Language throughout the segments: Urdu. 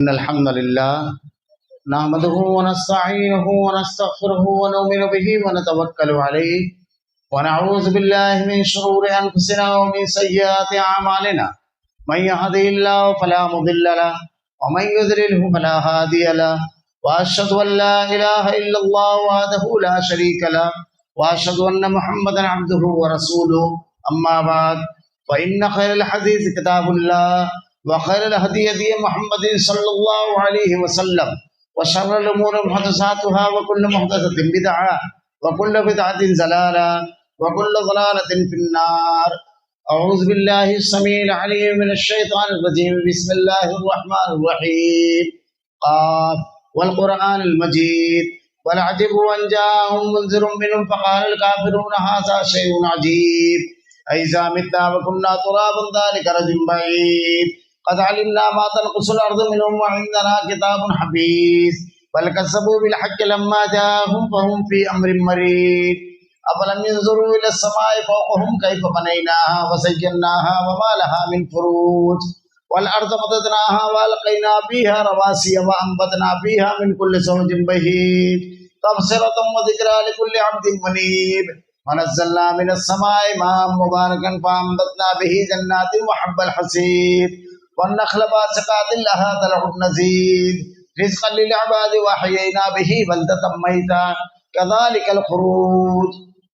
إن الحمد لله نحمده ونستعينه ونستغفره ونؤمن به ونتوكل عليه ونعوذ بالله من شرور أنفسنا ومن سيئات أعمالنا من يهده الله فلا مضل له ومن يضلله فلا هادي له وأشهد أن لا إله إلا الله وحده لا شريك له وأشهد أن محمدا عبده ورسوله أما بعد فإن خير الحديث كتاب الله وخير الهدي هدي محمد صلى الله عليه وسلم وشر الأمور محدثاتها وكل محدثة بدعة وكل بدعة ضلالة وكل ضلالة في النار. أعوذ بالله السميع العليم من الشيطان الرجيم. بسم الله الرحمن الرحيم. قاف والقرآن المجيد بل عجبوا أن جاءهم منذر منهم فقال الكافرون هذا شيء عجيب أإذا متنا وكنا ترابا ذلك رجل بعيد قد علمنا ما تنقص الأرض منهم وعندنا كتاب حفيظ بل كذبوا بالحق لما جاءهم فهم في أمر مريض أفلم ينظروا إلى السماء فوقهم كيف بنيناها وزيناها وما لها من فروج والأرض مددناها وألقينا فيها رواسي وأنبتنا فيها من كل زوج بهيج تبصرة وذكرى لكل عبد منيب ونزلنا من السماء ماء مباركا فأنبتنا به جنات وحب الحصيد والنخل باسقات لها طلع نضيد رزقا للعباد وأحيينا به بلدة ميتا كذلك الخروج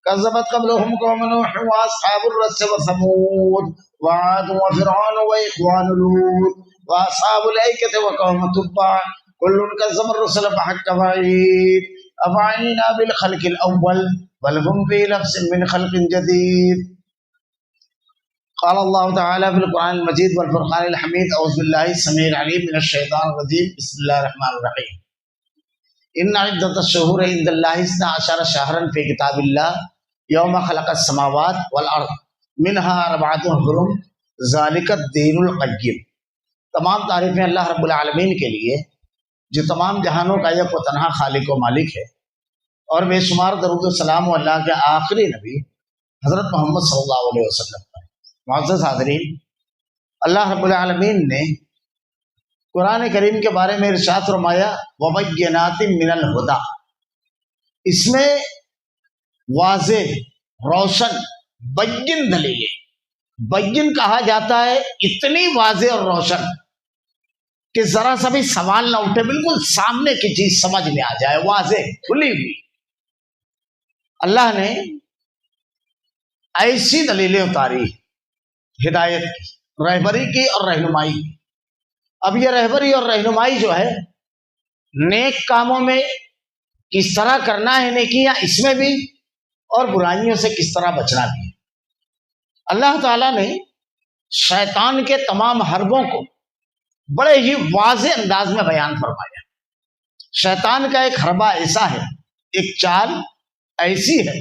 كذبت قبلهم قوم نوح وأصحاب الرس وثمود وعاد وفرعون وإخوان لوط وأصحاب الأيكة وقوم تبع كل كذب الرسل فحق وعيد أفعينا بالخلق الأول بل هم في لبس من خلق جديد. قال الله تعالى في القرآن المجيد والفرقان الحميد. أعوذ بالله السميع العليم من الشيطان الرجيم. بسم الله الرحمن الرحيم. إن عدة الشهور عند الله 12 شهرا في كتاب الله يوم خلق السماوات والأرض منها 4 حرم ذلك الدين القيم. تمام تعریفیں اللہ رب العالمین کے لیے جو تمام جہانوں کا یک و تنہا خالق و مالک ہے، اور بے شمار درود و سلام اللہ کے آخری نبی حضرت محمد صلی اللہ علیہ وسلم پر. معزز حاضرین، اللہ رب العالمین نے قرآن کریم کے بارے میں ارشاد فرمایا وَبَيِّنَاتٍ مِّنَ الْهُدَى، اس میں واضح روشن بین دلیلیں. بین کہا جاتا ہے اتنی واضح اور روشن کہ ذرا سا بھی سوال نہ اٹھے، بالکل سامنے کی چیز سمجھ میں آ جائے، واضح کھلی ہوئی. اللہ نے ایسی دلیلیں اتاری ہدایت کی، رہبری کی اور رہنمائی کی. اب یہ رہبری اور رہنمائی جو ہے نیک کاموں میں کس طرح کرنا ہے نیکیاں اس میں بھی، اور برائیوں سے کس طرح بچنا بھی. اللہ تعالیٰ نے شیطان کے تمام حربوں کو بڑے ہی واضح انداز میں بیان فرمایا. شیطان کا ایک حربہ ایسا ہے، ایک چال ایسی ہے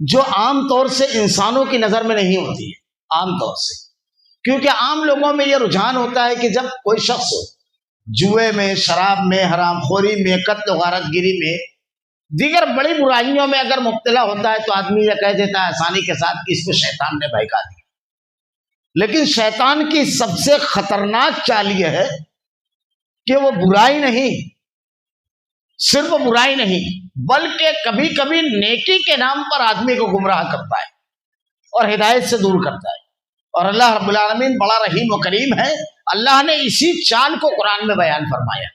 جو عام طور سے انسانوں کی نظر میں نہیں ہوتی ہے. عام طور سے کیونکہ عام لوگوں میں یہ رجحان ہوتا ہے کہ جب کوئی شخص جوئے میں، شراب میں، حرام خوری میں، قتل و غارت گیری میں، دیگر بڑی برائیوں میں اگر مبتلا ہوتا ہے تو آدمی یہ کہہ دیتا ہے آسانی کے ساتھ کہ اس کو شیطان نے بہکا دیا. لیکن شیطان کی سب سے خطرناک چال یہ ہے کہ وہ برائی نہیں، صرف برائی نہیں بلکہ کبھی کبھی نیکی کے نام پر آدمی کو گمراہ کرتا ہے اور ہدایت سے دور کرتا ہے. اور اللہ رب العالمین بڑا رحیم و کریم ہے. اللہ نے اسی چال کو قرآن میں بیان فرمایا.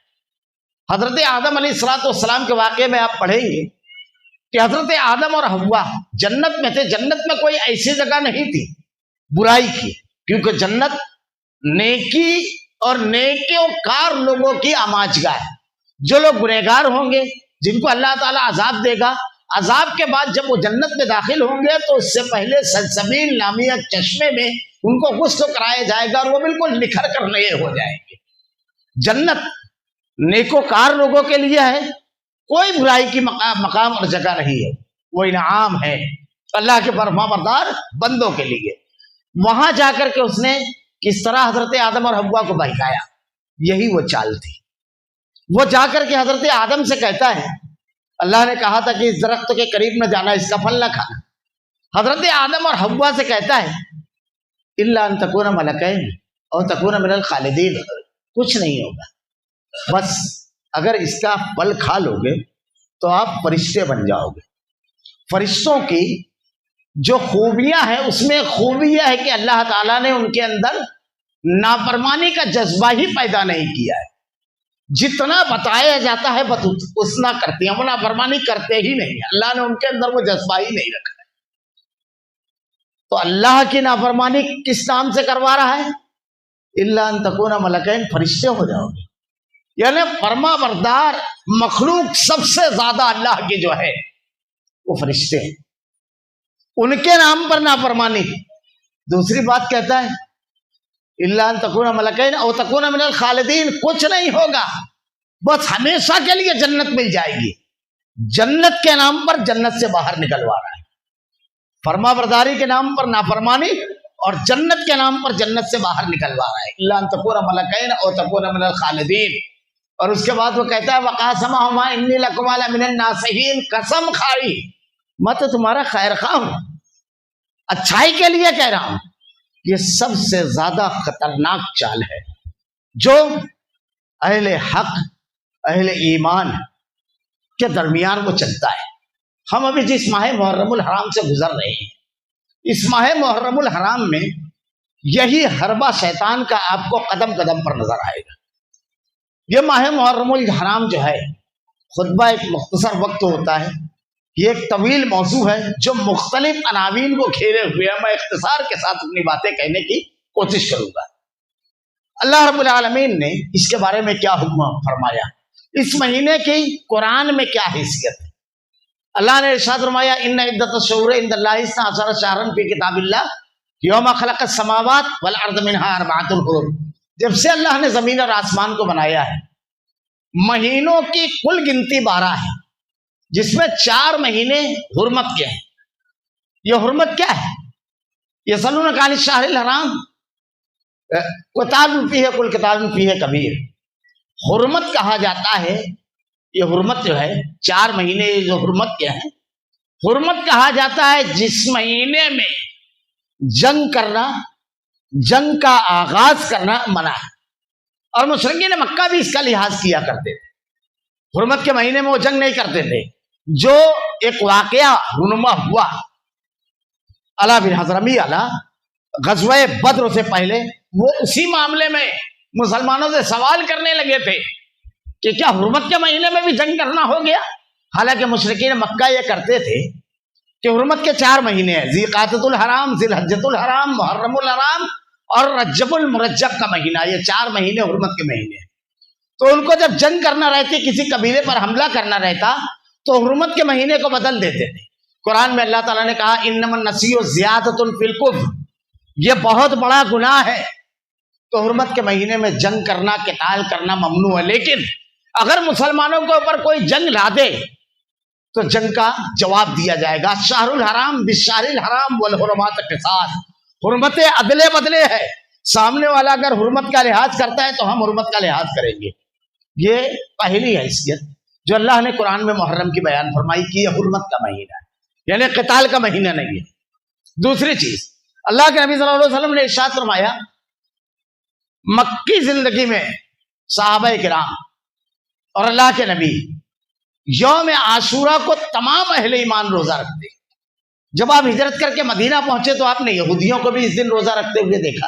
حضرت آدم علیہ السلام کے واقعے میں آپ پڑھیں گے کہ حضرت آدم اور حوا جنت میں تھے. جنت میں کوئی ایسی جگہ نہیں تھی برائی کی، کیونکہ جنت نیکی اور نیکیوں کار لوگوں کی آماجگاہ ہے. جو لوگ گنہگار ہوں گے، جن کو اللہ تعالیٰ عذاب دے گا، عذاب کے بعد جب وہ جنت میں داخل ہوں گے تو اس سے پہلے سلسبیل نامیہ چشمے میں ان کو غسل کرایا جائے گا اور وہ بالکل نکھر کر نئے ہو جائیں گے. جنت نیکوکار لوگوں کے لیے ہے، کوئی برائی کی مقام اور جگہ نہیں ہے. وہ انعام ہے اللہ کے فرمانبردار بندوں کے لیے. وہاں جا کر کے اس نے کس طرح حضرت آدم اور حوا کو بہکایا، یہی وہ چال تھی. وہ جا کر کے حضرت آدم سے کہتا ہے، اللہ نے کہا تھا کہ اس درخت کے قریب نہ جانا، اس کا پھل نہ کھانا. حضرت آدم اور حوا سے کہتا ہے الا ان تکون ملکین اور تکون من الخالدین، کچھ نہیں ہوگا بس اگر اس کا پھل کھا لو گے تو آپ فرشتے بن جاؤ گے۔ فرشتوں کی جو خوبیاں ہیں اس میں خوبی یہ ہے کہ اللہ تعالیٰ نے ان کے اندر نافرمانی کا جذبہ ہی پیدا نہیں کیا ہے۔ جتنا بتایا جاتا ہے بس اتنا کرتے ہیں، وہ نافرمانی کرتے ہی نہیں ہیں۔ اللہ نے ان کے اندر وہ جذبہ ہی نہیں رکھا ہے۔ تو اللہ کی نافرمانی کس نام سے کروا رہا ہے؟ الا ان تکون ملکین، فرشتے ہو جاؤ گے۔ یعنی فرما بردار مخلوق سب سے زیادہ اللہ کی جو ہے وہ فرشتے ہیں، ان کے نام پر نافرمانی۔ دوسری بات کہتا ہے الا ان تکون ملکین او تکون من الخالدین، کچھ نہیں ہوگا، بس ہمیشہ کے لیے جنت مل جائے گی۔ جنت کے نام پر جنت سے باہر نکلوا رہا ہے، فرما برداری کے نام پر نافرمانی اور جنت کے نام پر جنت سے باہر نکلوا رہا ہے۔ الا ان تکون ملکین او تکون من الخالدین۔ اور اس کے بعد وہ کہتا ہے وقاسمہما انی لکما لمن الناصحین، قسم کھائی میں تو تمہارا خیر خواہ ہوں، اچھائی کے لیے کہہ رہا ہوں۔ یہ سب سے زیادہ خطرناک چال ہے جو اہل حق اہل ایمان کے درمیان وہ چلتا ہے۔ ہم ابھی جس ماہ محرم الحرام سے گزر رہے ہیں، اس ماہ محرم الحرام میں یہی حربہ شیطان کا آپ کو قدم قدم پر نظر آئے گا۔ یہ ماہ محرم الحرام جو ہے خطبہ ایک مختصر وقت ہوتا ہے، یہ ایک طویل موضوع ہے جو مختلف عناوین کو گھیرے ہوئے ہے۔ میں اختصار کے ساتھ اپنی باتیں کہنے کی کوشش کروں گا۔ اللہ رب العالمین نے اس کے بارے میں کیا حکم فرمایا، اس مہینے کی قرآن میں کیا حیثیت ہے۔ اللہ نے ارشاد فرمایا ان عدت الشہور عند اللہ 12 شہرا فی کتاب اللہ یوم خلق السماوات والارض منها 4 حرم۔ جب سے اللہ نے زمین اور آسمان کو بنایا ہے، مہینوں کی کل گنتی 12 ہے، جس میں 4 مہینے حرمت کے ہیں۔ یہ حرمت کیا ہے؟ یسألونک عن الشہر الحرام قتال فیہ قل قتال فیہ کبیر۔ حرمت کہا جاتا ہے، یہ حرمت جو ہے 4 مہینے جو حرمت کے ہیں، حرمت کہا جاتا ہے جس مہینے میں جنگ کرنا، جنگ کا آغاز کرنا منع ہے۔ اور مشرکین مکہ بھی اس کا لحاظ کیا کرتے تھے، حرمت کے مہینے میں وہ جنگ نہیں کرتے تھے۔ جو ایک واقعہ رونما ہوا علی بن حضرمی علی غزوہ بدر سے پہلے، وہ اسی معاملے میں مسلمانوں سے سوال کرنے لگے تھے کہ کیا حرمت کے مہینے میں بھی جنگ کرنا ہو گیا؟ حالانکہ مشرکین مکہ یہ کرتے تھے کہ حرمت کے 4 مہینے ہیں، ذی قعدۃ الحرام، ذی الحجۃ الحرام، محرم الحرام اور رجب المرجب کا مہینہ، یہ 4 مہینے حرمت کے مہینے ہیں۔ تو ان کو جب جنگ کرنا رہتی، کسی قبیلے پر حملہ کرنا رہتا، تو حرمت کے مہینے کو بدل دیتے تھے۔ قرآن میں اللہ تعالیٰ نے کہا انما النسیء زیادۃ فی الکفر، یہ بہت بڑا گناہ ہے۔ تو حرمت کے مہینے میں جنگ کرنا، قتال کرنا ممنوع ہے۔ لیکن اگر مسلمانوں کے اوپر کوئی جنگ لا دے تو جنگ کا جواب دیا جائے گا۔ شہر الحرام بالشہر الحرام والحرمات قصاص، حرمتیں عدلے بدلے ہے۔ سامنے والا اگر حرمت کا لحاظ کرتا ہے تو ہم حرمت کا لحاظ کریں گے۔ یہ پہلی حیثیت جو اللہ نے قرآن میں محرم کی بیان فرمائی کہ یہ حرمت کا مہینہ ہے، یعنی قتال کا مہینہ نہیں ہے۔ دوسری چیز، اللہ کے نبی صلی اللہ علیہ وسلم نے ارشاد فرمایا، مکی زندگی میں صحابہ کرام اور اللہ کے نبی یوم عاشورہ کو تمام اہل ایمان روزہ رکھتے۔ جب آپ ہجرت کر کے مدینہ پہنچے تو آپ نے یہودیوں کو بھی اس دن روزہ رکھتے ہوئے دیکھا،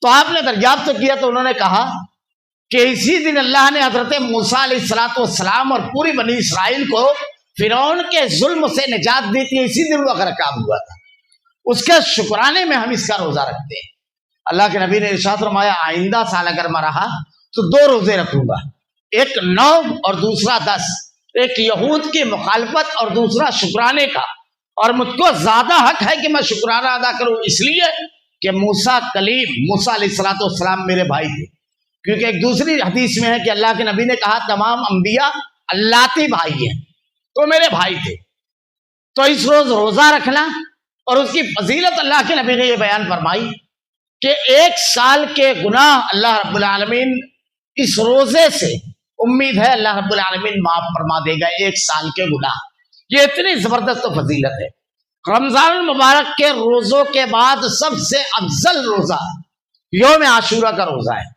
تو آپ نے دریافت کیا تو انہوں نے کہا کہ اسی دن اللہ نے حضرت موسیٰ علیہ السلام اور پوری بنی اسرائیل کو فرعون کے ظلم سے نجات دی تھی، اسی دن وہ غرقاب ہوا تھا، اس کے شکرانے میں ہم اس کا روزہ رکھتے ہیں۔ اللہ کے نبی نے ارشاد فرمایا آئندہ سال اگر میں رہا تو 2 روزے رکھوں گا، ایک 9 اور دوسرا 10، ایک یہود کی مخالفت اور دوسرا شکرانے کا۔ اور مجھ کو زیادہ حق ہے کہ میں شکرانہ ادا کروں، اس لیے کہ موسیٰ کلیم، موسیٰ علیہ السلام میرے بھائی تھے۔ کیونکہ ایک دوسری حدیث میں ہے کہ اللہ کے نبی نے کہا تمام انبیاء اللاتی بھائی ہیں، تو میرے بھائی تھے۔ تو اس روز روزہ رکھنا اور اس کی فضیلت اللہ کے نبی نے یہ بیان فرمائی کہ 1 سال کے گناہ اللہ رب العالمین اس روزے سے امید ہے اللہ رب العالمین معاف فرما دے گا، 1 سال کے گناہ۔ یہ اتنی زبردست فضیلت ہے۔ رمضان المبارک کے روزوں کے بعد سب سے افضل روزہ یوم عاشورہ کا روزہ ہے۔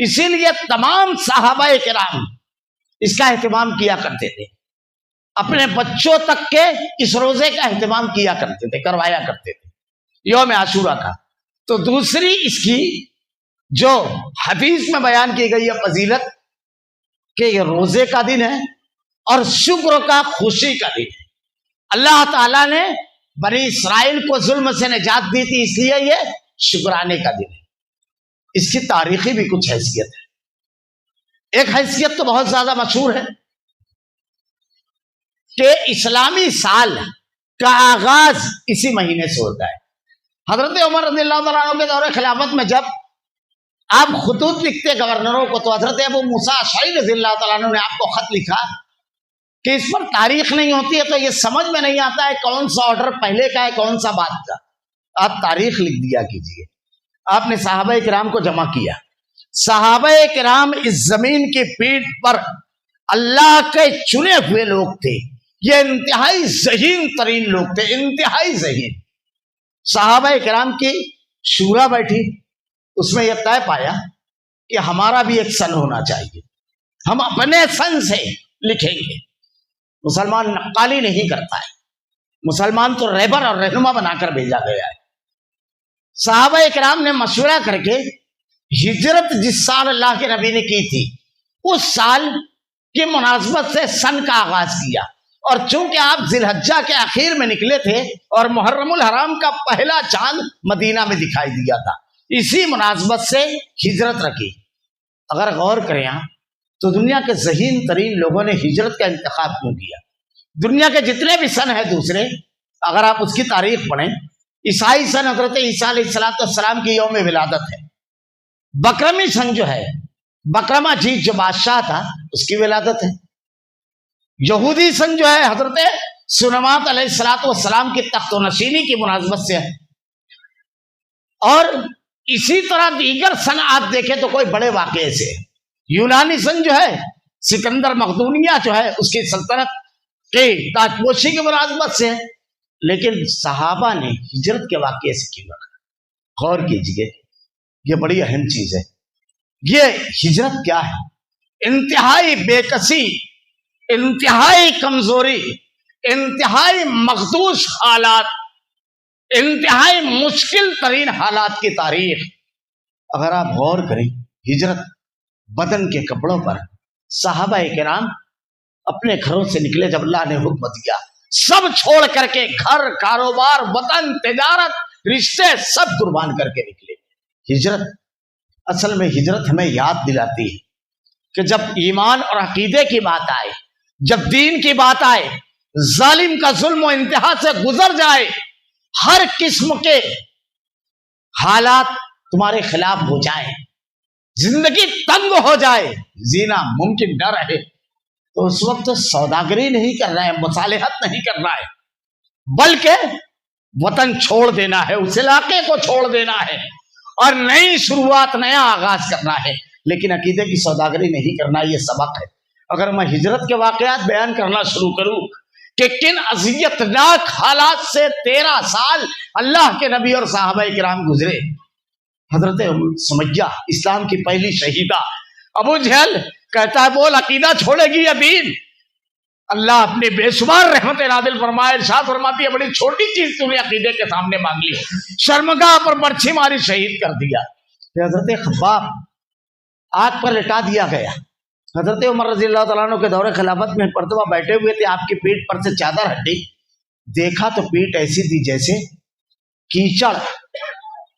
اسی لیے تمام صحابہ کرام اس کا اہتمام کیا کرتے تھے، اپنے بچوں تک کے اس روزے کا اہتمام کیا کرتے تھے، کروایا کرتے تھے یوم عاشورہ کا۔ تو دوسری اس کی جو حدیث میں بیان کی گئی ہے فضیلت کہ یہ روزے کا دن ہے اور شکر کا، خوشی کا دن ہے۔ اللہ تعالیٰ نے بنی اسرائیل کو ظلم سے نجات دی تھی، اس لیے یہ شکرانے کا دن ہے۔ اس کی تاریخی بھی کچھ حیثیت ہے۔ ایک حیثیت تو بہت زیادہ مشہور ہے کہ اسلامی سال کا آغاز اسی مہینے سے ہوتا ہے۔ حضرت عمر رضی اللہ تعالیٰ عنہ کے دور خلافت میں جب آپ خطوط لکھتے گورنروں کو تو حضرت ابو موسیٰ اشعری رضی اللہ تعالیٰ عنہ نے آپ کو خط لکھا کہ اس پر تاریخ نہیں ہوتی ہے تو یہ سمجھ میں نہیں آتا ہے کون سا آرڈر پہلے کا ہے کون سا بعد کا، آپ تاریخ لکھ دیا کیجئے۔ آپ نے صحابہ کرام کو جمع کیا۔ صحابہ کرام اس زمین کی پیٹھ پر اللہ کے چنے ہوئے لوگ تھے، یہ انتہائی ذہین ترین لوگ تھے، انتہائی ذہین۔ صحابہ کرام کی شورا بیٹھی، اس میں یہ طے پایا کہ ہمارا بھی ایک سن ہونا چاہیے، ہم اپنے سن سے لکھیں گے۔ مسلمان نقالی نہیں کرتا ہے، مسلمان تو رہبر اور رہنما بنا کر بھیجا گیا ہے۔ صحابہ کرام نے مشورہ کر کے ہجرت جس سال اللہ کے نبی نے کی تھی اس سال کی مناسبت سے سن کا آغاز کیا، اور چونکہ آپ ذی الحجہ کے آخر میں نکلے تھے اور محرم الحرام کا پہلا چاند مدینہ میں دکھائی دیا تھا، اسی مناسبت سے ہجرت رکھی۔ اگر غور کریں تو دنیا کے ذہین ترین لوگوں نے ہجرت کا انتخاب کیوں کیا؟ دنیا کے جتنے بھی سن ہیں دوسرے، اگر آپ اس کی تاریخ پڑھیں، عیسائی سن حضرت عیسیٰ علیہ السلام کی یوم ولادت ہے۔ بکرمی سن جو ہے، بکرما جیت جو بادشاہ تھا اس کی ولادت ہے۔ یہودی سن جو ہے حضرت سلیمان علیہ السلام کی تخت و نشینی کی مناسبت سے ہے۔ اور اسی طرح دیگر سن آپ دیکھیں تو کوئی بڑے واقعے سے۔ یونانی سن جو ہے سکندر مقدونیہ جو ہے اس کی سلطنت کی تاجپوشی کی مناسبت سے ہے، لیکن صحابہ نے ہجرت کے واقعے سے کیوں رکھا؟ غور کیجئے، یہ بڑی اہم چیز ہے۔ یہ ہجرت کیا ہے؟ انتہائی بے کسی، انتہائی کمزوری، انتہائی مخدوش حالات، انتہائی مشکل ترین حالات کی تاریخ۔ اگر آپ غور کریں، ہجرت بدن کے کپڑوں پر صحابہ کرام اپنے گھروں سے نکلے جب اللہ نے حکم دیا، سب چھوڑ کر کے گھر، کاروبار، وطن، تجارت، رشتے سب قربان کر کے نکلے۔ ہجرت، اصل میں ہجرت ہمیں یاد دلاتی ہے کہ جب ایمان اور عقیدے کی بات آئے، جب دین کی بات آئے، ظالم کا ظلم و انتہا سے گزر جائے، ہر قسم کے حالات تمہارے خلاف ہو جائیں، زندگی تنگ ہو جائے، زینا ممکن نہ رہے، تو اس وقت سوداگری نہیں کر رہا ہے، مصالحت نہیں کر رہا ہے، بلکہ وطن چھوڑ دینا ہے، اس علاقے کو چھوڑ دینا ہے اور نئی شروعات، نیا آغاز کرنا ہے، لیکن عقیدے کی سوداگری نہیں کرنا۔ یہ سبق ہے۔ اگر میں ہجرت کے واقعات بیان کرنا شروع کروں کہ کن اذیت ناک حالات سے 13 سال اللہ کے نبی اور صحابہ کرام گزرے۔ حضرت سمیہ اسلام کی پہلی شہیدہ، ابو جہل کہتا ہے بول عقیدہ چھوڑے گی یا دین؟ اللہ اپنی بے شمار رحمت نازل فرمائے، ارشاد فرماتی ہے بڑی چھوٹی چیز تم نے عقیدے کے سامنے مانگ لی، شرمگاہ پر برچھی ماری شہید کر دیا۔ حضرت خباب آگ پر لٹا دیا گیا۔ حضرت عمر رضی اللہ تعالیٰ عنہ کے دور خلافت میں مرتبہ بیٹھے ہوئے تھے، آپ کی پیٹھ پر سے چادر ہٹی، دیکھا تو پیٹھ ایسی تھی جیسے کیچڑ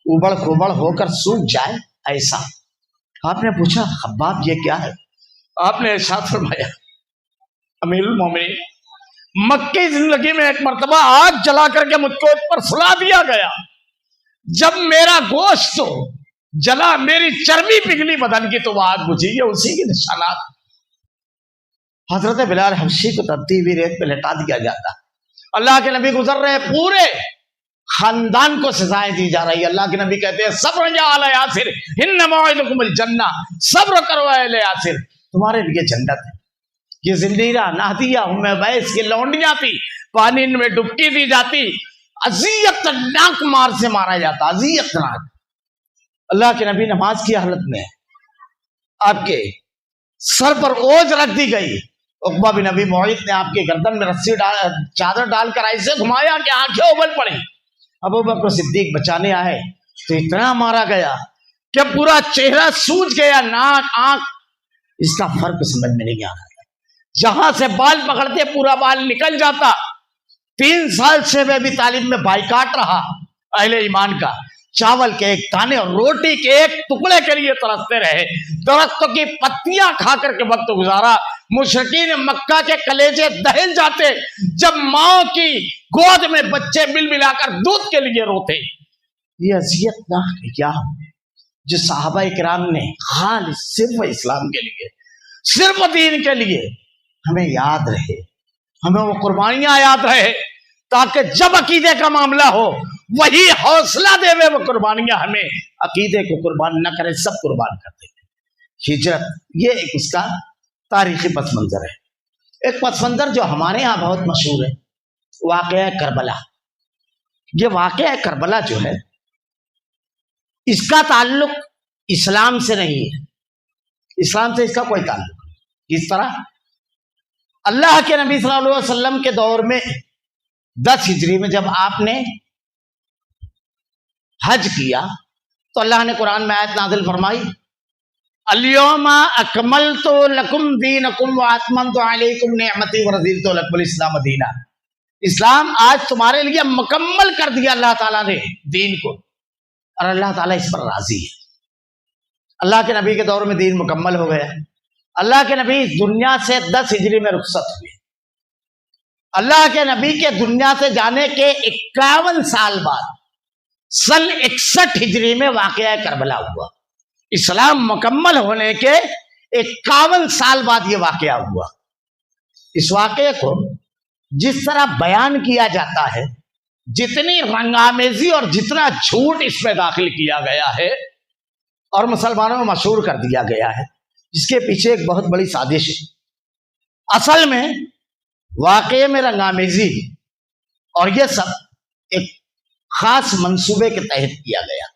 ابڑ کھبڑ ہو کر سوکھ جائے ایسا۔ آپ نے پوچھا خباب یہ کیا ہے؟ آپ نے ارشاد فرمایا امیر المومنین، مکی زندگی میں ایک مرتبہ آگ جلا کر کے مجھ کو اس پر سلا دیا گیا، جب میرا گوشت تو جلا، میری چربی پگھلی بدن کی تو وہ آگ بجھی، یہ اسی کے نشانات۔ حضرت بلال حبشی کو تبتی ہوئی ریت پہ لٹا دیا جاتا، اللہ کے نبی گزر رہے، پورے خاندان کو سزائیں دی جا رہی ہے۔ اللہ کے نبی کہتے ہیں صبر یا آل یاسر ان موعدکم الجنہ، صبر کرو اے اہل یاسر، تمہارے لیے جنت ہے۔ یہ زنجیرہ، نہدیہ، ام بیس کی لونڈیاں تھی، پانی میں ڈبکی دی جاتی، اذیت ناک مار سے مارا جاتا، اذیت ناک۔ اللہ کے نبی نماز کی حالت میں آپ کے سر پر اوجھ رکھ دی گئی. عقبہ بن ابی معیط نے آپ کے گردن میں رسی چادر ڈال کر ایسے گھمایا کہ آنکھیں ابل پڑی. ابو بکر صدیق بچانے آئے تو اتنا مارا گیا کہ پورا چہرہ سوج گیا, ناک آنکھ اس کا فرق سمجھ میں نہیں آ رہا تھا. جہاں سے بال پکڑتے پورا بال نکل جاتا. 3 سال سے میں بھی تعلیم میں بائیکاٹ رہا اہل ایمان کا. چاول کے ایک دانے اور روٹی کے ایک ٹکڑے کے لیے ترستے رہے. درختوں کی پتیاں کھا کر کے وقت گزارا. مشرکین مکہ کے کلیجے دہل جاتے جب ماں کی گود میں بچے مل ملا کر دودھ کے لیے روتے. یہ اذیت نہ کیا جو صحابہ کرام نے خالص صرف اسلام کے لیے, صرف دین کے لیے, ہمیں یاد رہے, ہمیں وہ قربانیاں یاد رہے, تاکہ جب عقیدے کا معاملہ ہو وہی حوصلہ دے وہ قربانیاں ہمیں عقیدے کو قربان نہ کرے, سب قربان کر دیں. ہجرت یہ ایک اس کا تاریخی پس منظر ہے. ایک پس منظر جو ہمارے ہاں بہت مشہور ہے, واقعہ کربلا. یہ واقعہ کربلا جو ہے اس کا تعلق اسلام سے نہیں ہے, اسلام سے اس کا کوئی تعلق نہیں. کس طرح؟ اللہ کے نبی صلی اللہ علیہ وسلم کے دور میں 10 ہجری میں جب آپ نے حج کیا تو اللہ نے قرآن میں آیت نازل فرمائی, الیوم اکملت لکم دینکم واتممت علیکم نعمتی ورضیت لکم الاسلام دینا. اسلام آج تمہارے لیے مکمل کر دیا اللہ تعالیٰ نے دین کو, اور اللہ تعالیٰ اس پر راضی ہے. اللہ کے نبی کے دور میں دین مکمل ہو گیا. اللہ کے نبی اس دنیا سے 10 ہجری میں رخصت ہوئے. اللہ کے نبی کے دنیا سے جانے کے 51 سال بعد سن 61 ہجری میں واقعہ کربلا ہوا. اسلام مکمل ہونے کے 51 سال بعد یہ واقعہ ہوا. اس واقعے کو جس طرح بیان کیا جاتا ہے, جتنی رنگامیزی اور جتنا جھوٹ اس میں داخل کیا گیا ہے اور مسلمانوں میں مشہور کر دیا گیا ہے, اس کے پیچھے ایک بہت بڑی سازش ہے. اصل میں واقعے میں رنگامیزی اور یہ سب ایک خاص منصوبے کے تحت کیا گیا.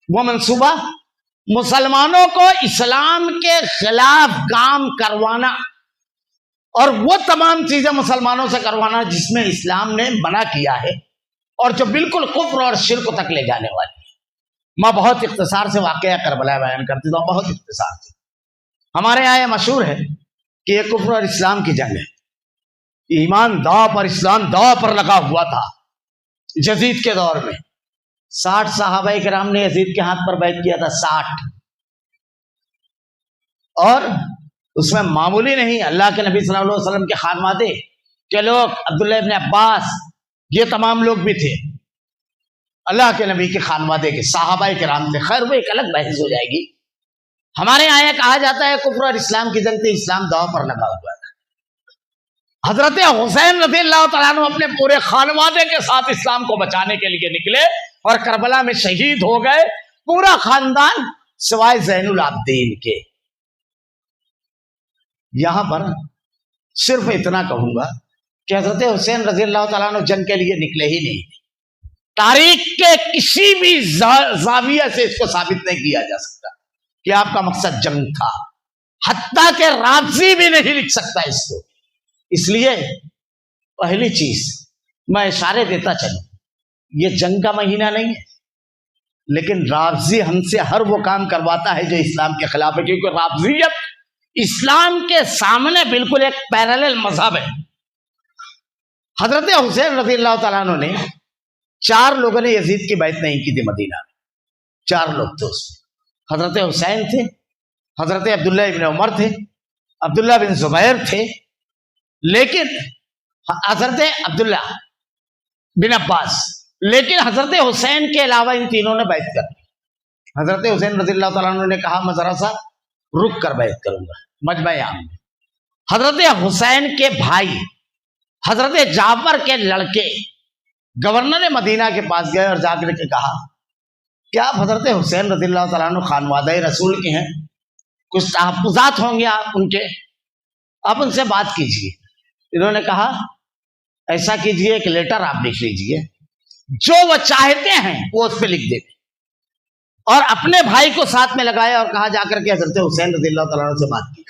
وہ منصوبہ مسلمانوں کو اسلام کے خلاف کام کروانا اور وہ تمام چیزیں مسلمانوں سے کروانا جس میں اسلام نے منع کیا ہے اور جو بالکل کفر اور شرک تک لے جانے والی ہے. میں بہت اختصار سے واقعہ کربلا بیان کرتی ہوں, بہت اختصار سے. ہمارے یہاں یہ مشہور ہے کہ یہ کفر اور اسلام کی جنگ ہے. ایمان داؤ پر, اسلام داؤ پر لگا ہوا تھا. یزید کے دور میں 60 صحابہ کرام نے یزید کے ہاتھ پر بیعت کیا تھا, 60. اور اس میں معمولی نہیں, اللہ کے نبی صلی اللہ علیہ وسلم کے خانوادے کے لوگ, عبداللہ ابن عباس, یہ تمام لوگ بھی تھے اللہ کے نبی کے خانوادے کے, صحابہ کرام تھے. خیر وہ ایک الگ بحث ہو جائے گی. ہمارے یہاں یہ کہا جاتا ہے کفر اور اسلام کی جنگ تھی, اسلام داؤ پر لگا ہوا تھا. حضرت حسین رضی اللہ تعالیٰ عنہ اپنے پورے خانوادے کے ساتھ اسلام کو بچانے کے لیے نکلے اور کربلا میں شہید ہو گئے, پورا خاندان سوائے زین العابدین کے. یہاں پر صرف اتنا کہوں گا کہ حضرت حسین رضی اللہ تعالیٰ عنہ جنگ کے لیے نکلے ہی نہیں تھے. تاریخ کے کسی بھی زاویہ سے اس کو ثابت نہیں کیا جا سکتا کہ آپ کا مقصد جنگ تھا. حتیٰ کہ رازی بھی نہیں لکھ سکتا اس کو. اس لیے پہلی چیز میں اشارے دیتا چلوں, یہ جنگ کا مہینہ نہیں ہے, لیکن رازی ہم سے ہر وہ کام کرواتا ہے جو اسلام کے خلاف ہے, کیونکہ رازیت اسلام کے سامنے بالکل ایک پیرالل مذہب ہے. حضرت حسین رضی اللہ تعالیٰ عنہ نے 4 لوگوں نے یزید کی بیعت نہیں کی تھی مدینہ میں. 4 لوگ تھے اس میں. حضرت حسین تھے, حضرت عبداللہ ابن عمر تھے, عبداللہ بن زبیر تھے, لیکن حضرت عبداللہ بن عباس, لیکن حضرت حسین کے علاوہ ان تینوں نے بیعت کر لی. حضرت حسین رضی اللہ تعالیٰ عنہ نے کہا میں ذرا سا رک کر بیعت کروں گا مجمع عام میں. حضرت حسین کے بھائی حضرت جعفر کے لڑکے گورنر مدینہ کے پاس گئے اور جا کر کے کہا کہ آپ حضرت حسین رضی اللہ تعالیٰ عنہ خانوادہ رسول کے ہیں, کچھ تحفظات ہوں گے آپ ان کے, آپ ان سے بات کیجئے. انہوں نے کہا ایسا کیجئے ایک لیٹر آپ لکھ لیجئے, جو وہ چاہتے ہیں وہ اس پہ لکھ دیں. اور اپنے بھائی کو ساتھ میں لگایا اور کہا جا کر کے حضرت حسین رضی اللہ تعالیٰ عنہ سے بات کی.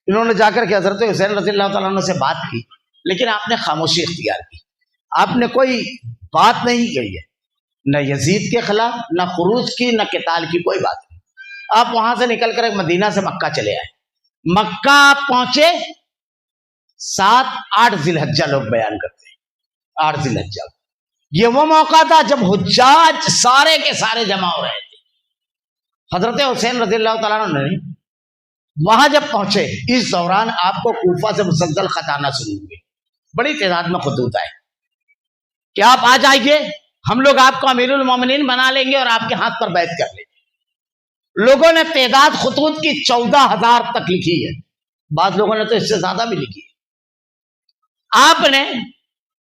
انہوں نے جا کر کے حضرت حسین رضی اللہ تعالیٰ عنہ سے بات کی، لیکن آپ نے خاموشی اختیار کی. آپ نے کوئی بات نہیں کہی ہے، نہ یزید کے خلاف، نہ خروج کی، نہ قتال کی، کوئی بات نہیں. آپ وہاں سے نکل کر مدینہ سے مکہ چلے آئے. مکہ آپ پہنچے 7-8 ذی الحجہ لوگ بیان کرتے ہیں. 8 ذی الحجہ یہ وہ موقع تھا جب حجاج سارے کے سارے جمع ہو رہے تھے. حضرت حسین رضی اللہ تعالیٰ عنہ نے وہاں جب پہنچے، اس دوران آپ کو کوفہ سے مسلسل خط آنا شروع ہوئے. بڑی تعداد میں خطوط آئے کہ آپ آ جائیے، ہم لوگ آپ کو امیر المومنین بنا لیں گے اور آپ کے ہاتھ پر بیعت کر لیں گے. لوگوں نے تعداد خطوط کی 14,000 تک لکھی ہے، بعض لوگوں نے تو اس سے زیادہ بھی لکھی ہے. آپ نے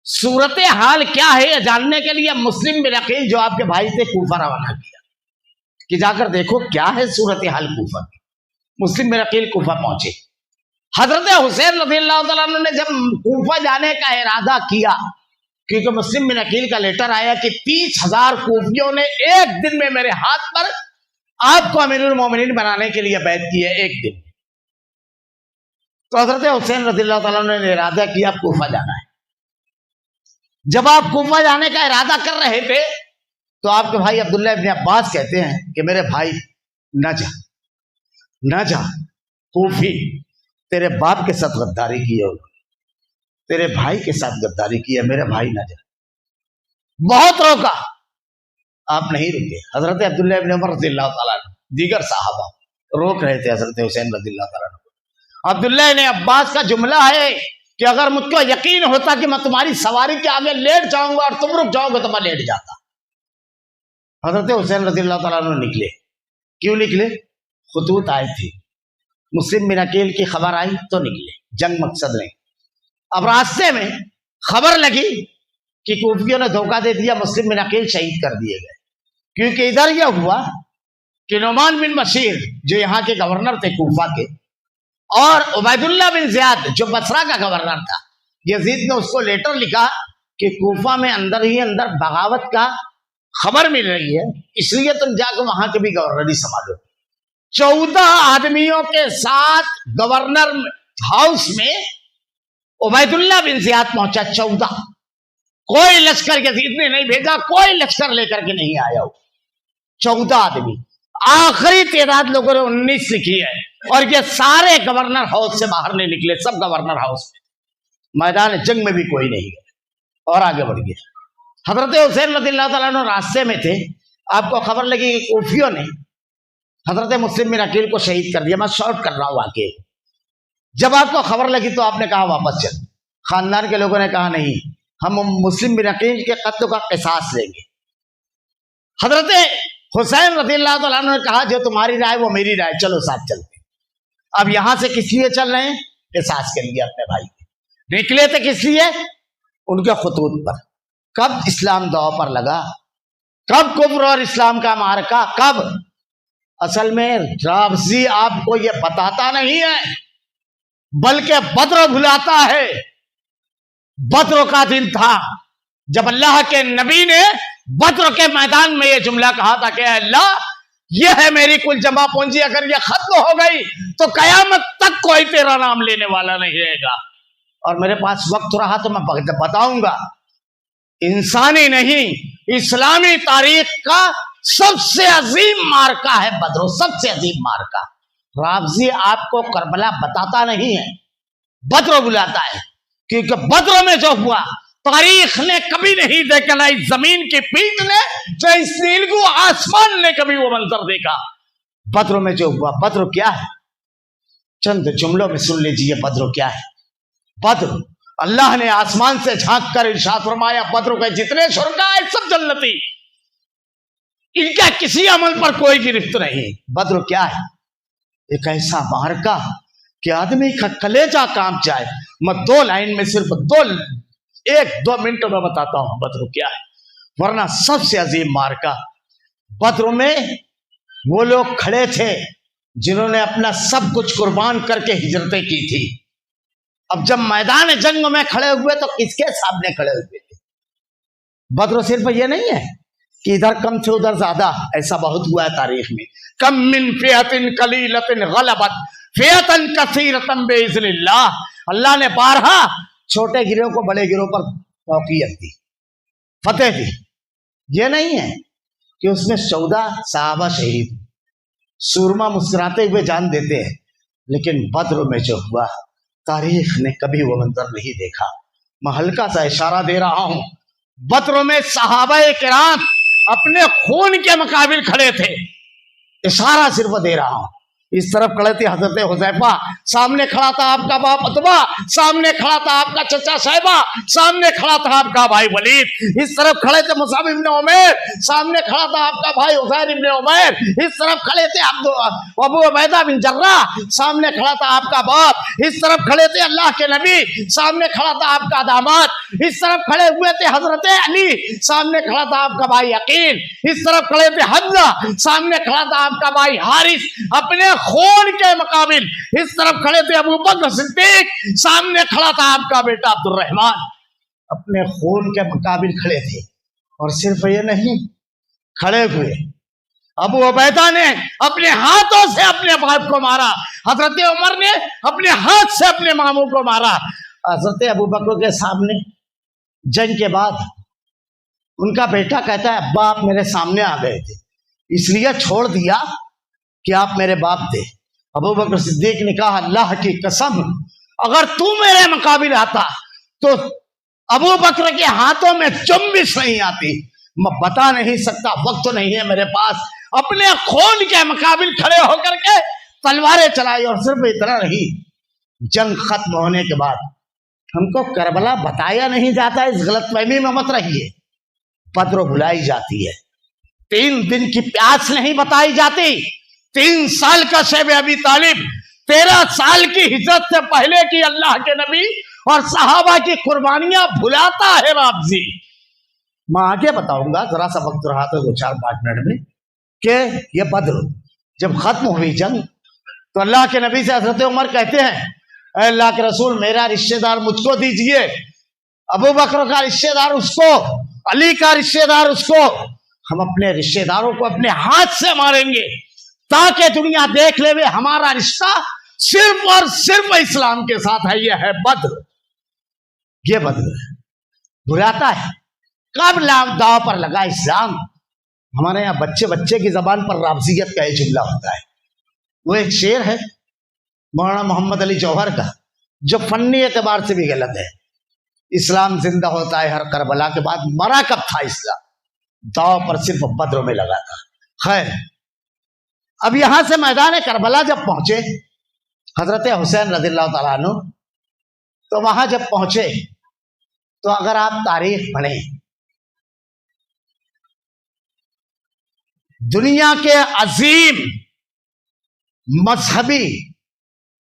صورتحال کیا ہے یہ جاننے کے لیے مسلم بن عقیل جو آپ کے بھائی سے کوفہ روانہ کیا کہ جا کر دیکھو کیا ہے صورتحال کوفہ کی. مسلم بن عقیل کوفہ پہنچے. حضرت حسین رضی اللہ تعالیٰ عنہ نے جب کوفہ جانے کا ارادہ کیا، کیونکہ مسلم بن عقیل کا لیٹر آیا کہ 30,000 کوفیوں نے ایک دن میں میرے ہاتھ پر آپ کو امیر المومنین بنانے کے لیے بیعت کی ہے، ایک دن. تو حضرت حسین رضی اللہ تعالیٰ عنہ نے ارادہ کیا اب کوفہ جانا ہے. جب آپ کوفہ جانے کا ارادہ کر رہے تھے تو آپ کے بھائی عبداللہ ابن عباس کہتے ہیں کہ میرے بھائی نہ جا کوفی، تیرے باپ کے ساتھ غداری کی ہے، تیرے بھائی کے ساتھ غداری کی ہے، میرے بھائی نہ جا. بہت روکا، آپ نہیں رکے. حضرت عبداللہ ابن عمر رضی اللہ تعالیٰ عنہ، دیگر صحابہ روک رہے تھے حضرت حسین رضی اللہ تعالیٰ عنہ. عبداللہ ابن عباس کا جملہ ہے کہ اگر مجھ کو یقین ہوتا کہ میں تمہاری سواری کے آگے لیٹ جاؤں گا اور تم رک جاؤ گے تو میں لیٹ جاتا. حضرت حسین رضی اللہ تعالیٰ عنہ نکلے. کیوں نکلے؟ خطوط آئے تھے، مسلم بن عقیل کی خبر آئی تو نکلے. جنگ مقصد نہیں. اب راستے میں خبر لگی کہ کوفیوں نے دھوکہ دے دیا، مسلم بن عقیل شہید کر دیے گئے. کیونکہ ادھر یہ ہوا کہ نعمان بن بشیر جو یہاں کے گورنر تھے کوفہ کے، اور عبید اللہ بن زیاد جو بصرہ کا گورنر تھا، یزید نے اس کو لیٹر لکھا کہ کوفہ میں اندر ہی اندر بغاوت کا خبر مل رہی ہے، اس لیے تم جا کے وہاں کے بھی گورنری سنبھالو. 14 آدمیوں کے ساتھ گورنر ہاؤس میں عبید اللہ بن زیاد پہنچا. 14. کوئی لشکر یزید نے نہیں بھیجا، کوئی لشکر لے کر کے نہیں آیا. 14 آدمی. آخری تعداد لوگوں نے 19 لکھی ہے، اور یہ سارے گورنر ہاؤس سے باہر نہیں نکلے، سب گورنر ہاؤس میں. میدان جنگ میں بھی کوئی نہیں گئے اور آگے بڑھ گئے. حضرت حسین رضی اللہ تعالیٰ عنہ راستے میں تھے. آپ کو خبر لگی کہ کوفیوں نے حضرت مسلم بن عقیل کو شہید کر دیا. میں شارٹ کر رہا ہوں واقعے. جب آپ کو خبر لگی تو آپ نے کہا واپس چل. خاندان کے لوگوں نے کہا نہیں، ہم مسلم بن عقیل کے قتل کا قصاص لیں گے. حضرت حسین رضی اللہ تعالیٰ عنہ نے کہا جو تمہاری رائے وہ میری رائے، چلو ساتھ چلتے. اب یہاں سے کس لیے چل رہے ہیں؟ قصاص کے لیے. اپنے بھائی نکلے تھے کس لیے؟ ان کے خطوط پر. کب اسلام داؤ پر لگا؟ کب کفر اور اسلام کا معرکہ؟ کب؟ اصل میں رافضی آپ کو یہ بتاتا نہیں ہے، بلکہ بدر بھلاتا ہے. بدر کا دن تھا جب اللہ کے نبی نے بدر کے میدان میں یہ جملہ کہا تھا کہ اے اللہ، یہ ہے میری کل جمع پونجی، اگر یہ ختم ہو گئی تو قیامت تک کوئی تیرا نام لینے والا نہیں رہے گا. اور میرے پاس وقت رہا تو میں بتاؤں گا. انسانی نہیں، اسلامی تاریخ کا سب سے عظیم مارکا ہے بدر، سب سے عظیم مارکا. رافضی آپ کو کربلا بتاتا نہیں ہے، بدر بلاتا ہے. کیونکہ بدر میں جو ہوا تاریخ نے کبھی نہیں دیکھا، نہ اس زمین کی پیٹھ نے، جو اس نیلگو آسمان نے کبھی وہ منظر دیکھا. بدر میں جو ہوا. بدر کیا ہے؟ چند جملوں میں سن لیجئے بدر کیا ہے. بدر اللہ نے آسمان سے جھانک کر ارشاد فرمایا بدر کے جتنے شرکا ہیں سب جنتی، ان کا کسی عمل پر کوئی گرفت نہیں. بدر کیا ہے؟ ایک ایسا معرکہ کہ آدمی کا کلیجہ کانپ جائے. میں 2 لائن میں صرف 1-2 منٹ میں بتاتا ہوں بدر کیا ہے، ورنہ سب سے عظیم مارکا. بدر میں وہ لوگ کھڑے تھے جنہوں نے اپنا سب کچھ قربان کر کے ہجرتیں کی تھی. اب جب میدان جنگ میں کھڑے ہوئے تو کس کے سامنے کھڑے ہوئے تھے؟ بدر صرف یہ نہیں ہے کہ ادھر کم تھے ادھر زیادہ، ایسا بہت ہوا ہے تاریخ میں. کم من فئۃ قلیلۃ غلبت فئۃ کثیرۃ باذن اللہ. اللہ نے بارہا چھوٹے گروہ کو بڑے گروہ پر فوقیت دی، فتح دی. یہ نہیں ہے کہ اس میں 14 صحابہ شہید، سورما مسکراتے ہوئے جان دیتے ہیں، لیکن بدر میں جو ہوا تاریخ نے کبھی وہ منظر نہیں دیکھا. میں ہلکا سا اشارہ دے رہا ہوں، بدر میں صحابہ کرام اپنے خون کے مقابل کھڑے تھے. اشارہ صرف دے رہا ہوں. اس طرف کھڑے تھے حضرت حذیفہ، سامنے کھڑا تھا آپ کا باپ عتبہ، سامنے کھڑا تھا آپ کا چچا شیبہ، سامنے کھڑا تھا آپ کا بھائی ولید. اس طرف کھڑے تھے مصعب ابن عمیر، سامنے کھڑا تھا آپ کا بھائی عزیر ابن عمیر. اس طرف کھڑے تھے ابو عبیدہ بن جراح، سامنے کھڑا تھا آپ کا باپ. اس طرف کھڑے تھے اللہ کے نبی، سامنے کھڑا تھا آپ کا داماد. اس طرف کھڑے ہوئے تھے حضرت علی، سامنے کھڑا تھا آپ کا بھائی عقیل. اس طرف کھڑے تھے حمزہ، سامنے کھڑا تھا آپ کا بھائی حارث اپنے خون کے مقابل. اس طرف کھڑے تھے ابو بکر صدیق، سامنے کھڑا تھا آپ کا بیٹا عبد الرحمن. اپنے خون کے مقابل کھڑے تھے. اور صرف یہ نہیں، کھڑے ہوئے ابو عبیدہ نے اپنے ہاتھوں سے اپنے باپ کو مارا، حضرت عمر نے اپنے ہاتھ سے اپنے ماموں کو مارا. حضرت ابو بکر کے سامنے جنگ کے بعد ان کا بیٹا کہتا ہے ابا آپ میرے سامنے آ گئے تھے، اس لیے چھوڑ دیا کہ آپ میرے باپ تھے. ابو بکر صدیق نے کہا اللہ کی قسم اگر تو میرے مقابل آتا تو ابو بکر کے ہاتھوں میں چنبش نہیں آتی. میں بتا نہیں سکتا، وقت نہیں ہے میرے پاس. اپنے خون کے مقابل کھڑے ہو کر کے تلواریں چلائی. اور صرف اتنا نہیں، جنگ ختم ہونے کے بعد ہم کو کربلا بتایا نہیں جاتا، اس غلط فہمی میں مت رہیے. بدر بلائی جاتی ہے، 3 دن کی پیاس نہیں بتائی جاتی. 3 سال کا شیب ابی طالب 13 سال کی ہجرت سے پہلے کی اللہ کے نبی اور صحابہ کی قربانیاں بھلاتا ہے رابضی. میں آگے بتاؤں گا، ذرا سا وقت رہا تو 2-4-5 منٹ میں، کہ یہ بدر جب ختم ہوئی جنگ تو اللہ کے نبی سے حضرت عمر کہتے ہیں اے اللہ کے رسول میرا رشتہ دار مجھ کو دیجئے، ابو بکر کا رشتہ دار اس کو، علی کا رشتہ دار اس کو. ہم اپنے رشتہ داروں کو اپنے ہاتھ سے ماریں گے تاکہ دنیا دیکھ لے ہمارا رشتہ صرف اور صرف اسلام کے ساتھ ہے. یہ ہے بدر. یہ بدر بلاتا ہے. کب داؤ پر لگا اسلام؟ ہمارے یہاں بچے بچے کی زبان پر رابضیت کا یہ جملہ ہوتا ہے. وہ ایک شعر ہے مولانا محمد علی جوہر کا جو فنی اعتبار سے بھی غلط ہے. اسلام زندہ ہوتا ہے ہر کربلا کے بعد. مرا کب تھا اسلام؟ داؤ پر صرف بدر میں لگا تھا. خیر، اب یہاں سے میدان کربلا جب پہنچے حضرت حسین رضی اللہ تعالیٰ عنہ، تو وہاں جب پہنچے تو اگر آپ تاریخ پڑھیں، دنیا کے عظیم مذہبی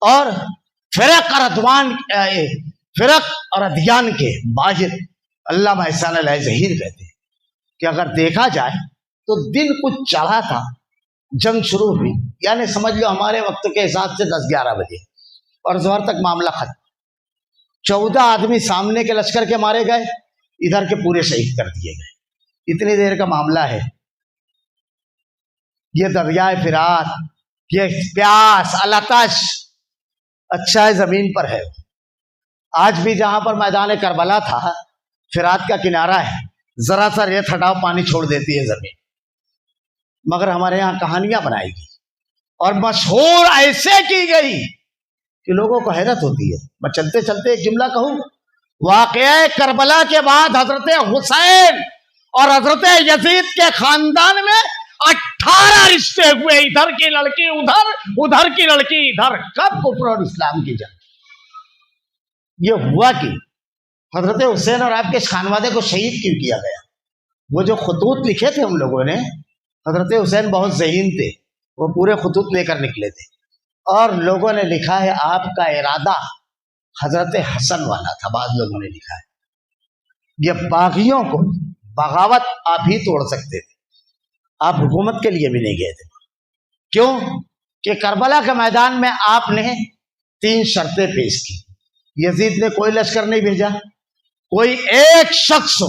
اور فرق اور ادیان کے ماہر علامہ احسان علیہ ظہیر کہتے ہیں کہ اگر دیکھا جائے تو دن کچھ چڑھا تھا، جنگ شروع ہوئی، یعنی سمجھ لو ہمارے وقت کے حساب سے 10-11 بجے، اور ظہر تک معاملہ ختم. 14 آدمی سامنے کے لشکر کے مارے گئے، ادھر کے پورے شہید کر دیے گئے. اتنی دیر کا معاملہ ہے. یہ دریائے فرات، یہ پیاس الاتش اچھا ہے زمین پر ہے. آج بھی جہاں پر میدان کربلا تھا فرات کا کنارہ ہے، ذرا سا ریت ہٹاؤ پانی چھوڑ دیتی ہے زمین. مگر ہمارے یہاں کہانیاں بنائی گئی اور مشہور ایسے کی گئی کہ لوگوں کو حیرت ہوتی ہے. میں چلتے چلتے ایک جملہ کہوں. واقعہ کربلا کے بعد حضرت حسین اور حضرت یزید کے خاندان میں 18 رشتے ہوئے، ادھر کی لڑکی ادھر، ادھر کی لڑکی ادھر. کب کفر اور اسلام کی جنگ؟ یہ ہوا کہ حضرت حسین اور آپ کے خانوادے کو شہید کیوں کیا گیا؟ وہ جو خطوط لکھے تھے ہم لوگوں نے، حضرت حسین بہت ذہین تھے، وہ پورے خطوط لے کر نکلے تھے، اور لوگوں نے لکھا ہے آپ کا ارادہ حضرت حسن والا تھا. بعض لوگوں نے لکھا ہے یہ باغیوں کو بغاوت آپ ہی توڑ سکتے تھے، آپ حکومت کے لیے بھی نہیں گئے تھے. کیوں کہ کربلا کے میدان میں آپ نے 3 شرطیں پیش کی. یزید نے کوئی لشکر نہیں بھیجا، کوئی ایک شخص ہو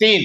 3,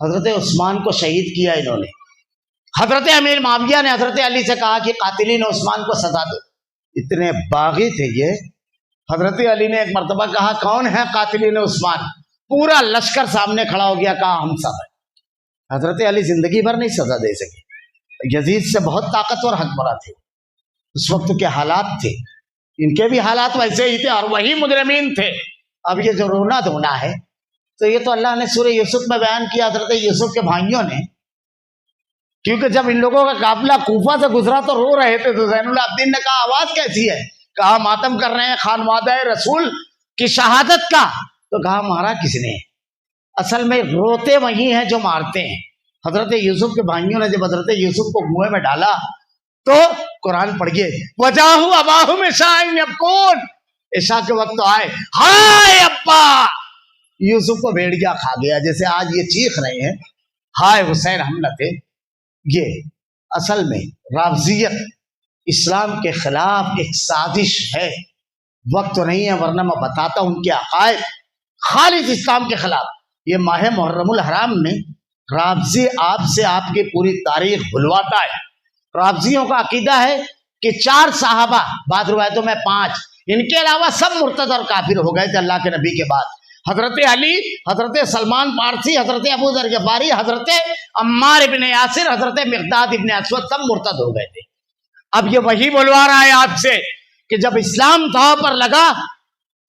حضرت عثمان کو شہید کیا انہوں نے. حضرت امیر معاویہ نے حضرت علی سے کہا کہ قاتلین عثمان کو سزا دو. اتنے باغی تھے یہ. حضرت علی نے ایک مرتبہ کہا کون ہے قاتلین عثمان؟ پورا لشکر سامنے کھڑا ہو گیا, کہا ہم سب ہیں. حضرت علی زندگی بھر نہیں سزا دے سکے. یزید سے بہت طاقتور حکمراں تھے, اس وقت کے حالات تھے, ان کے بھی حالات ویسے ہی تھے اور وہی مجرمین تھے. اب یہ جو رونا دھونا ہے تو یہ تو اللہ نے سورہ یوسف میں بیان کیا حضرت یوسف کے بھائیوں نے, کیونکہ جب ان لوگوں کا قافلہ کوفہ سے گزرا تو رو رہے تھے, تو زین العابدین نے کہا آواز کیسی ہے؟ کہا ماتم کر رہے ہیں خانوادہ رسول کی شہادت کا. تو کہا مارا کس نے؟ اصل میں روتے وہی ہیں جو مارتے ہیں. حضرت یوسف کے بھائیوں نے جب حضرت یوسف کو کنویں میں ڈالا تو قرآن پڑھیے وجاہو اباہم عشاء یبکون, عشاء کے وقت آئے, ہائے ابا. یوسف کو بھیڑیا کھا گیا, جیسے آج یہ چیخ رہے ہیں ہائے حسین ہم نہ تھے. یہ اصل میں رافضیت اسلام کے خلاف ایک سازش ہے. وقت تو نہیں ہے ورنہ میں بتاتا ہوں ان کے عقائد خالص اسلام کے خلاف. یہ ماہ محرم الحرام میں رافضی آپ سے آپ کی پوری تاریخ بھلواتا ہے. رافضیوں کا عقیدہ ہے کہ 4 صحابہ, بعض روایتوں میں 5, ان کے علاوہ سب مرتد اور کافر ہو گئے تھے اللہ کے نبی کے بعد. حضرت علی, حضرت سلمان پارسی, حضرت ابو ذر غفاری, حضرت عمار ابن یاسر, حضرت مقداد ابن اسود سب مرتد ہو گئے تھے. اب یہ وہی بلوا رہا ہے آپ سے کہ جب اسلام داؤ پر لگا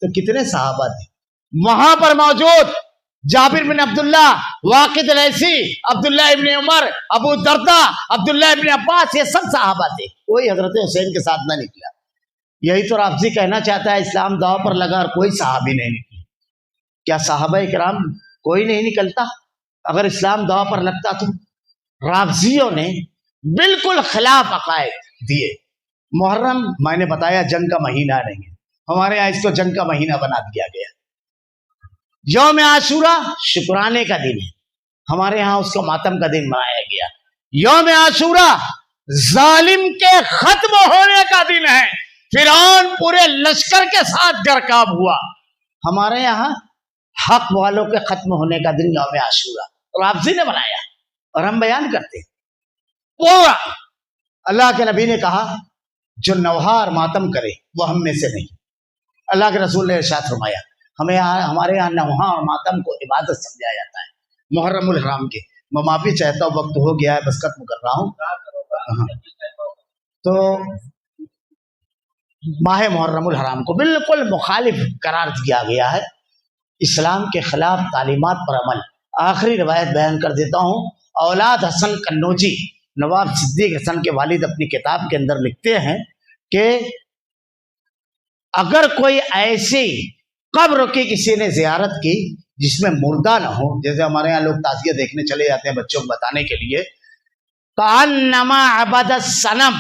تو کتنے صحابہ تھے وہاں پر موجود. جابر بن عبداللہ, واقد الیسی, عبداللہ ابن عمر, ابو دردہ, عبداللہ ابن عباس, یہ سب صحابہ تھے. کوئی حضرت حسین کے ساتھ نہ نکلا. یہی تو رافضی کہنا چاہتا ہے اسلام داؤ پر لگا اور کوئی صحابی نہیں نکلا. کیا صحابہ کرام کوئی نہیں نکلتا اگر اسلام داؤ پر لگتا؟ تو رافضیوں نے بالکل خلاف عقائد دیے. محرم میں نے بتایا جنگ کا مہینہ نہیں ہے, ہمارے یہاں اس کو جنگ کا مہینہ بنا دیا گیا. یوم عاشورہ شکرانے کا دن ہے, ہمارے یہاں اس کو ماتم کا دن منایا گیا. یوم عاشورہ ظالم کے ختم ہونے کا دن ہے. فرعون پورے لشکر کے ساتھ گرکاب ہوا. ہمارے یہاں حق والوں کے ختم ہونے کا دن یوم عاشورہ رافضی نے بنایا اور ہم بیان کرتے ہیں. پورا اللہ کے نبی نے کہا جو نوحہ اور ماتم کرے وہ ہم میں سے نہیں. اللہ کے رسول نے ارشاد فرمایا ہمارے یہاں نوحہ اور ماتم کو عبادت سمجھا جاتا ہے محرم الحرام کے. میں معافی چاہتا ہوں, وقت ہو گیا ہے, بس ختم کر رہا ہوں. تو ماہ محرم الحرام کو بالکل مخالف قرار دیا گیا ہے, اسلام کے خلاف تعلیمات پر عمل. آخری روایت بیان کر دیتا ہوں. اولاد حسن قنوجی, نواب صدیق حسن کے والد, اپنی کتاب کے اندر لکھتے ہیں کہ اگر کوئی ایسی قبر کی کسی نے زیارت کی جس میں مردہ نہ ہو, جیسے ہمارے یہاں لوگ تعزیہ دیکھنے چلے جاتے ہیں بچوں کو بتانے کے لیے, کأنما عبد الصنم,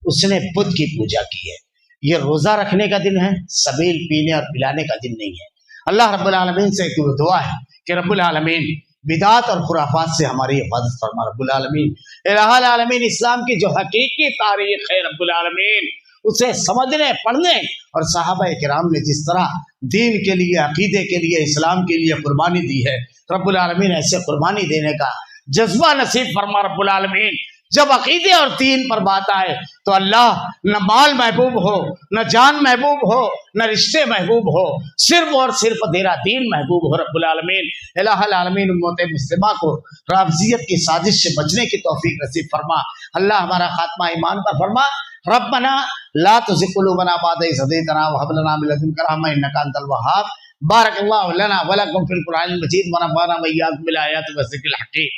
اس نے بت کی پوجا کی ہے. یہ روزہ رکھنے کا دن ہے, سبیل پینے اور پلانے کا دن نہیں ہے. اللہ رب العالمین سے ایک دعا ہے کہ رب العالمین بدعات اور خرافات سے ہماری حفاظت فرما. رب العالمین الہ العالمین اسلام کی جو حقیقی تاریخ ہے رب العالمین اسے سمجھنے پڑھنے, اور صحابہ کرام نے جس طرح دین کے لیے, عقیدے کے لیے, اسلام کے لیے قربانی دی ہے, رب العالمین ایسے قربانی دینے کا جذبہ نصیب فرما رب العالمین. جب عقیدے اور دین پر بات آئے تو اللہ نہ مال محبوب ہو, نہ جان محبوب ہو, نہ رشتے محبوب ہو, صرف اور صرف تیرا دین محبوب ہو. رب العالمین الہ العالمین امت مسلمہ کو رافضیت کی سازش سے بچنے کی توفیق نصیب فرما. اللہ ہمارا خاتمہ ایمان پر فرما. ربنا لا تزغ قلوبنا بعد إذ هديتنا وهب لنا من لدنك رحمة إنك أنت الوهاب. بارك الله لنا ولكم في القرآن المجيد ونفعنا وإياكم بالآيات والذكر الحكيم.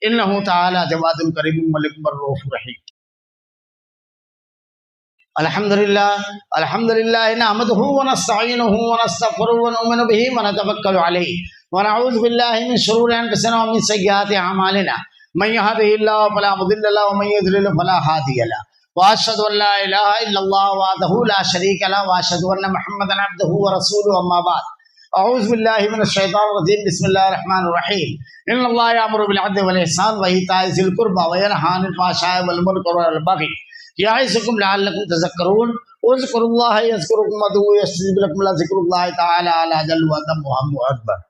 إنه تعالى جواد كريم ملك رؤوف رحيم. الحمد لله نحمده ونستعينه ونستغفره ونؤمن به ونتوكل عليه ونعوذ بالله من شرور أنفسنا ومن سيئات أعمالنا. من يهده الله فلا مضل له ومن يضلل فلا هادي له. واشهد ان لا اله الا الله وحده لا شريك له واشهد ان محمدا عبده ورسوله. اما بعد اعوذ بالله من الشيطان الرجيم. بسم الله الرحمن الرحيم. ان الله يأمر بالعدل والاحسان وايتاء ذي القربى وينهى عن الفحشاء والمنكر والبغي يعظكم لعلكم تذكرون. اذكروا الله يذكركم وادعوه يستجب لكم. لذكر الله تعالى على جل وعلا محمد اكبر.